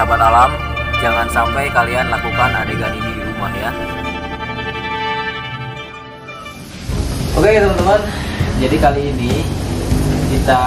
sahabat alam, jangan sampai kalian lakukan adegan ini di rumah ya. Oke teman-teman, jadi kali ini kita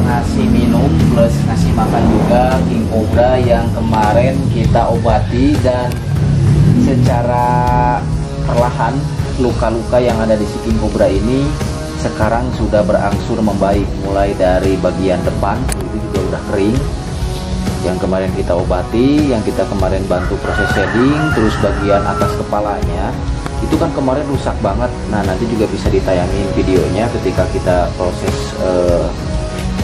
ngasih minum plus ngasih makan juga king cobra yang kemarin kita obati, dan secara perlahan luka-luka yang ada di si king cobra ini sekarang sudah berangsur membaik. Mulai dari bagian depan itu juga udah kering, yang kemarin kita obati, yang kita kemarin bantu proses shedding. Terus bagian atas kepalanya itu kan kemarin rusak banget. Nah nanti juga bisa ditayangin videonya ketika kita proses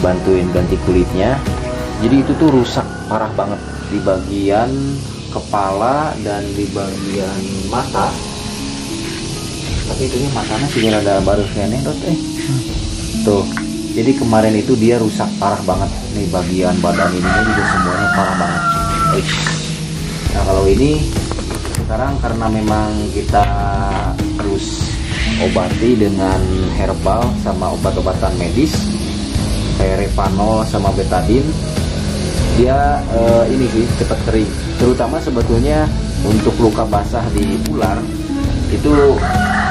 bantuin ganti kulitnya. Jadi itu tuh rusak parah banget di bagian kepala dan di bagian mata. Tapi itunya matanya juga ada baru nenot tuh. Jadi kemarin itu dia rusak parah banget nih, bagian badan ininya juga semuanya parah banget. Nah kalau ini sekarang karena memang kita terus obati dengan herbal sama obat-obatan medis kayak Revanol sama betadine, dia ini sih cepat kering. Terutama sebetulnya untuk luka basah di ular itu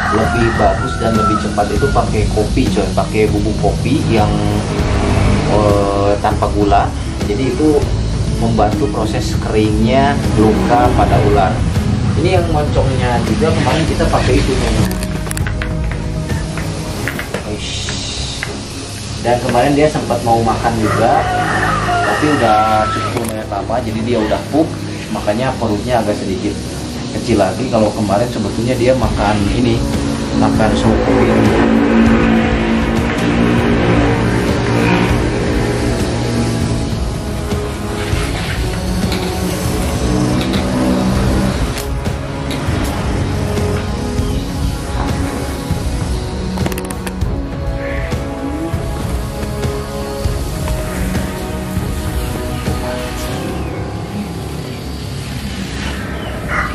lebih bagus dan lebih cepat itu pakai kopi coy, pakai bubuk kopi yang tanpa gula. Jadi itu membantu proses keringnya luka pada ular. Ini yang moncongnya juga kemarin kita pakai itu nih. Dan kemarin dia sempat mau makan juga, tapi udah cukup lumayan lama, jadi dia udah pup, makanya perutnya agak sedikit kecil lagi. Kalau kemarin sebetulnya dia makan ini, makan soto ini.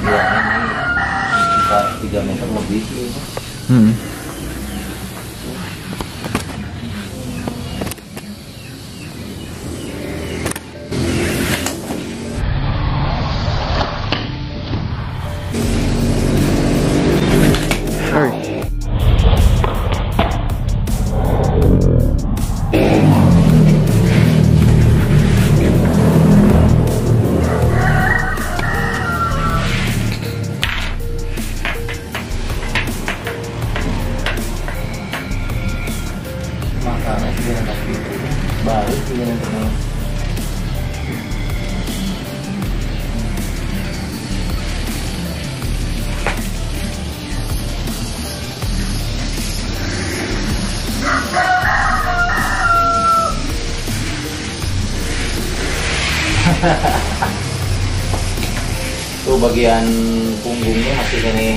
Ya, ini 3 meter lebih sih. Baru sih yang kenal. Tuh bagian punggungnya masih gini,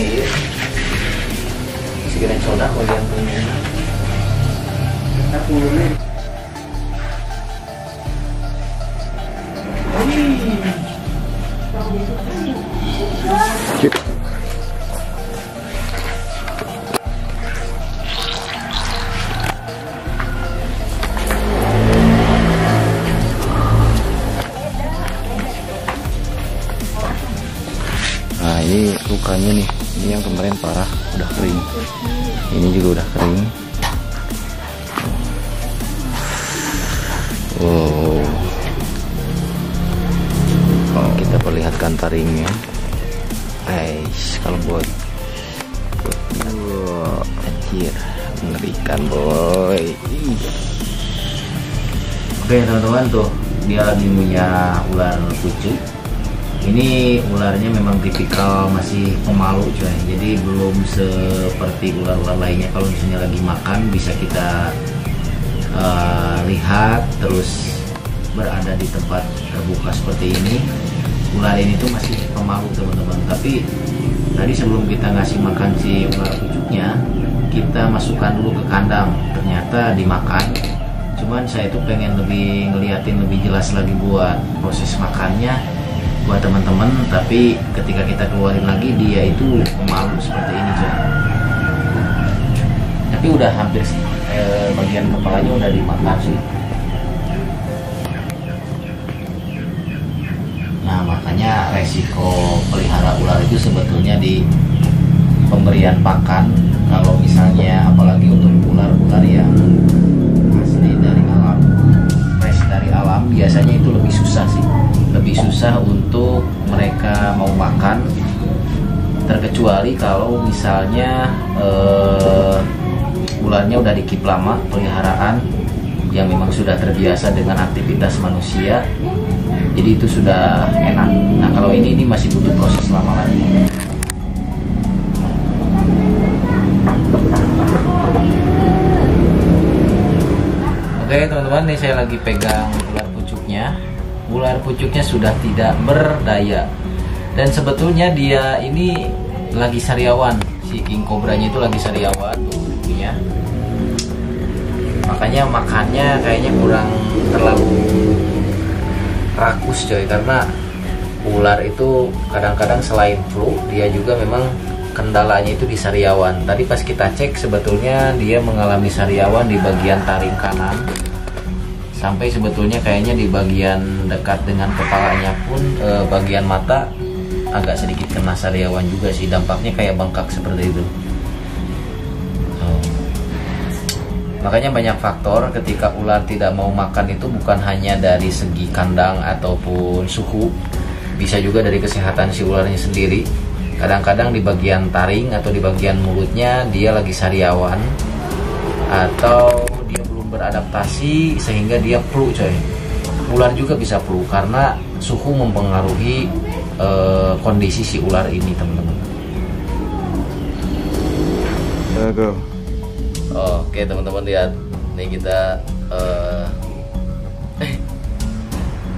masih gini sodak bagian punggungnya. Nah, punggungnya nah ini lukanya nih, ini yang kemarin parah udah kering, ini juga udah kering. Kita perlihatkan taringnya. Kalau buat anjir mengerikan boy. Oke teman-teman, tuh dia lagi punya ular kucing. Ini ularnya memang tipikal masih pemalu coy, jadi belum seperti ular-ular lainnya. Kalau misalnya lagi makan bisa kita lihat terus berada di tempat terbuka seperti ini. Ular ini tuh masih pemalu teman-teman. Tapi tadi sebelum kita ngasih makan si ular pucuknya, kita masukkan dulu ke kandang. Ternyata dimakan. Cuman saya tuh pengen lebih ngeliatin lebih jelas lagi buat proses makannya buat teman-teman. Tapi ketika kita keluarin lagi, dia itu pemalu seperti ini coy. Tapi udah hampir sih, bagian kepalanya udah dimakan sih. makanya resiko pelihara ular itu sebetulnya di pemberian pakan. Kalau misalnya apalagi untuk ular-ular yang asli dari alam, fresh dari alam, biasanya itu lebih susah sih, lebih susah untuk mereka mau makan, terkecuali kalau misalnya ularnya udah dikip lama peliharaan yang memang sudah terbiasa dengan aktivitas manusia, jadi itu sudah enak. Nah kalau ini masih butuh proses lama lagi. Oke teman-teman, ini saya lagi pegang ular pucuknya. Ular pucuknya sudah tidak berdaya, dan sebetulnya dia ini lagi sariawan. Si king cobranya itu lagi sariawan tubuhnya, makanya makannya kayaknya kurang terlalu rakus coy, karena ular itu kadang-kadang selain flu dia juga memang kendalanya itu di sariawan. Tadi pas kita cek sebetulnya dia mengalami sariawan di bagian taring kanan, sampai sebetulnya kayaknya di bagian dekat dengan kepalanya pun bagian mata agak sedikit kena sariawan juga sih, dampaknya kayak bengkak seperti itu. Makanya banyak faktor ketika ular tidak mau makan itu bukan hanya dari segi kandang ataupun suhu, bisa juga dari kesehatan si ularnya sendiri. Kadang-kadang di bagian taring atau di bagian mulutnya dia lagi sariawan, atau dia belum beradaptasi sehingga dia flu coy. Ular juga bisa flu karena suhu mempengaruhi kondisi si ular ini teman-teman. Oke teman-teman, lihat nih kita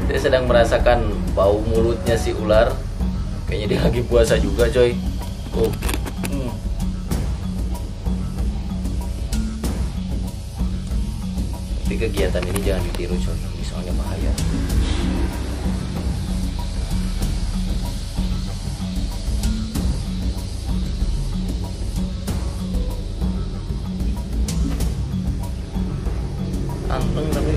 dia sedang merasakan bau mulutnya si ular. Kayaknya dia lagi puasa juga coy. Tapi kegiatan ini jangan ditiru coy, misalnya bahaya. Anteng tapi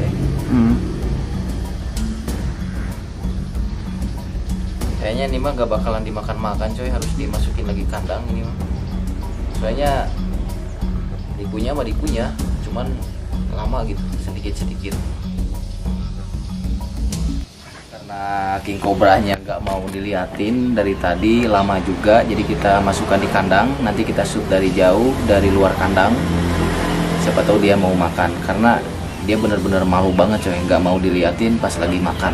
kayaknya ini mah gak bakalan dimakan-makan coy, harus dimasukin lagi kandang ini mah. Soalnya dikunyah mah dikunyah, cuman lama gitu, sedikit-sedikit. Karena king cobranya gak mau diliatin dari tadi, lama juga, jadi kita masukkan di kandang. Nanti kita shoot dari jauh, dari luar kandang, siapa tahu dia mau makan. Karena dia bener-bener malu banget coy, nggak mau diliatin pas lagi makan.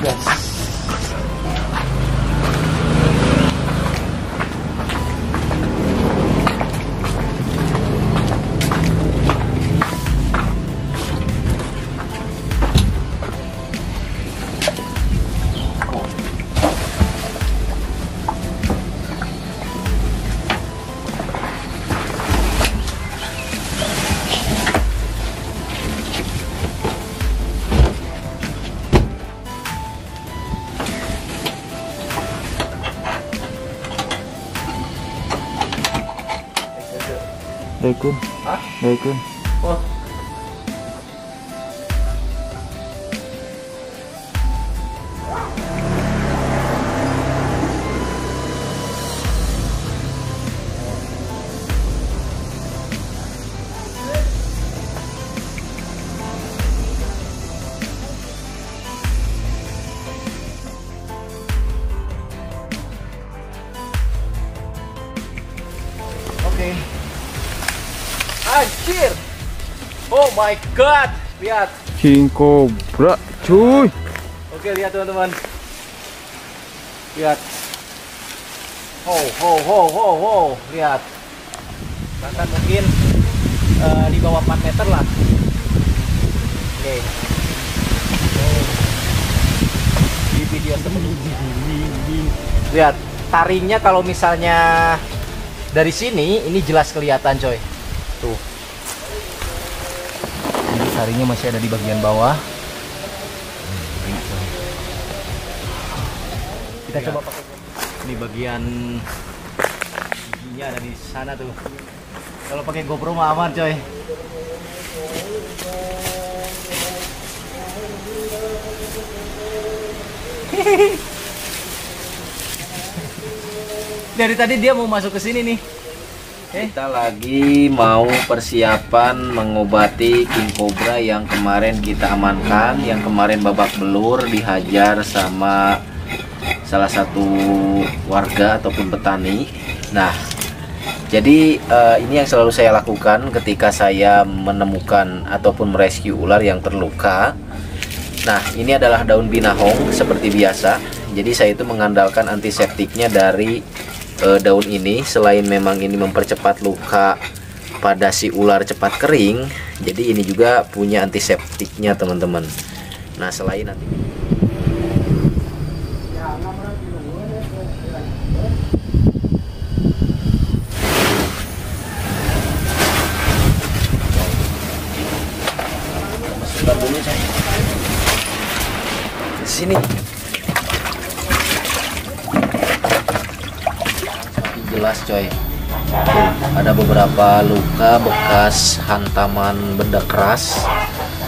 Yes. Daikun. Hah? Daikun. Oh. Oke. Anjir. Oh my god. Lihat. King Cobra, cuy. Oke, lihat teman-teman. Lihat. Ho ho ho ho ho. Lihat. Bahkan mungkin di bawah 4 meter lah. Oke. Di video lihat taringnya, kalau misalnya dari sini ini jelas kelihatan coy. Tuh. Jadi taringnya masih ada di bagian bawah. Kita coba pakai di bagian giginya ada di sana tuh. Kalau pakai GoPro mah aman coy. Dari tadi dia mau masuk ke sini nih. Kita lagi mau persiapan mengobati king cobra yang kemarin kita amankan, yang kemarin babak belur dihajar sama salah satu warga ataupun petani. Nah, jadi ini yang selalu saya lakukan ketika saya menemukan ataupun merescue ular yang terluka. Nah, ini adalah daun binahong seperti biasa. Jadi saya itu mengandalkan antiseptiknya dari daun ini. Selain memang ini mempercepat luka pada si ular cepat kering, jadi ini juga punya antiseptiknya teman-teman. Nah, selain nanti masukkan dulu saya ke sini. Jelas coy, ada beberapa luka bekas hantaman benda keras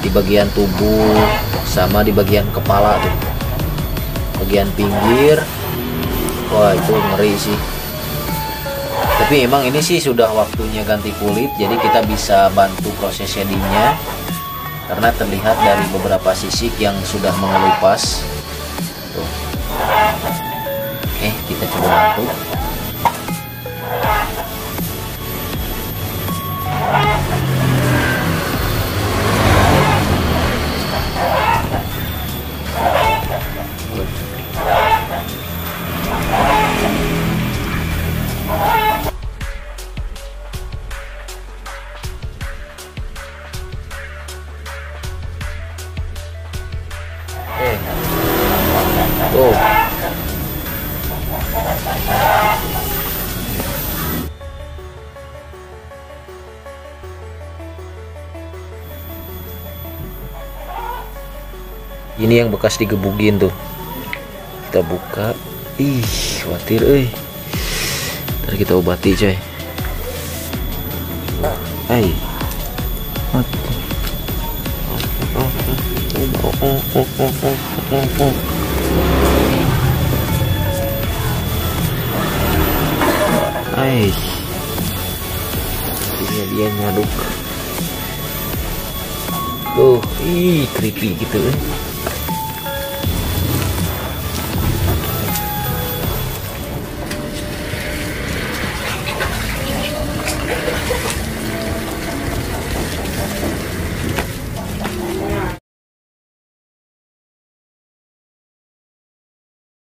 di bagian tubuh sama di bagian kepala tuh, bagian pinggir. Wah, itu ngeri sih. Tapi emang ini sih sudah waktunya ganti kulit, jadi kita bisa bantu proses shadingnya karena terlihat dari beberapa sisik yang sudah mengelupas tuh. Oke, kita coba bantu. Oh. Ini yang bekas digebukin tuh. Kita buka. Ih, khawatir euy. Ntar kita obati coy. Hai. Hai. Dia nyaduk. Tuh, ih, creepy gitu.